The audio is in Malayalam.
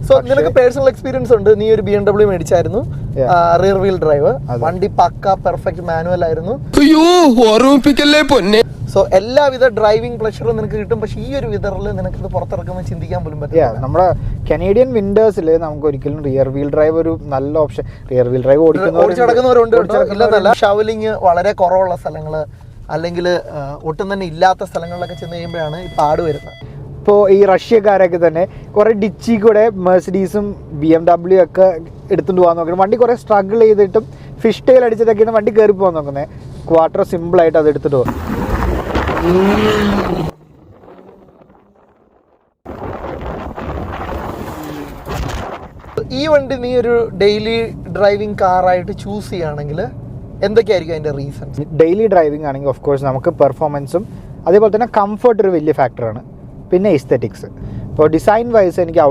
സോ നിനക്ക് പേഴ്സണൽ എക്സ്പീരിയൻസ് ഉണ്ട്, നീ ഒരു BMW മേടിച്ചായിരുന്നു, റിയർ വീൽ ഡ്രൈവ്, വണ്ടി പക്ക പെർഫെക്റ്റ് മാനുവൽ ആയിരുന്നു. സോ എല്ലാവിധ ഡ്രൈവിംഗ് പ്ലഷറും നിനക്ക് കിട്ടും. പക്ഷേ ഈ ഒരു വിതറിൽ നിനക്ക് ഇത് പുറത്തിറക്കുമ്പോൾ ചിന്തിക്കാൻ പോലും പറ്റില്ല. നമ്മുടെ കനേഡിയൻ വിന്റേഴ്സിൽ നമുക്ക് ഒരിക്കലും റിയർ വീൽ ഡ്രൈവ് ഒരു നല്ല ഓപ്ഷൻ. റിയർ വീൽ ഡ്രൈവ് ഓടിക്കുന്നവരുണ്ട്, ഇല്ലെന്നല്ല. ഷവലിങ് വളരെ കുറവുള്ള സ്ഥലങ്ങൾ അല്ലെങ്കിൽ ഒട്ടും തന്നെ ഇല്ലാത്ത സ്ഥലങ്ങളിലൊക്കെ ചെന്ന് കഴിയുമ്പോഴാണ് ഈ പാട് വരുന്നത്. ഇപ്പോൾ ഈ റഷ്യക്കാരൊക്കെ തന്നെ കുറേ ഡിച്ചി കൂടെ മെഴ്സിഡീസും BMW ഒക്കെ എടുത്തുകൊണ്ട് പോകാൻ നോക്കുന്നത്. വണ്ടി കുറേ സ്ട്രഗിൾ ചെയ്തിട്ടും ഫിഷ് ടെയിൽ അടിച്ചിട്ടൊക്കെയാണ് വണ്ടി കയറി പോകാൻ നോക്കുന്നത്. ക്വാർട്ടർ സിമ്പിളായിട്ട് അത് എടുത്തിട്ട് പോകും. ഈ വണ്ടി നീ ഒരു ഡെയിലി ഡ്രൈവിംഗ് കാറായിട്ട് ചൂസ് ചെയ്യുകയാണെങ്കിൽ എന്തൊക്കെയായിരിക്കും അതിൻ്റെ റീസൺസ്? ഡെയിലി ഡ്രൈവിംഗ് ആണെങ്കിൽ ഓഫ് കോഴ്സ് നമുക്ക് പെർഫോമൻസും അതേപോലെ തന്നെ കംഫർട്ട് ഒരു വലിയ ഫാക്ടറാണ്. പിന്നെ എസ്തെറ്റിക്സ്. ഇപ്പോൾ ഡിസൈൻ വൈസ് എനിക്ക്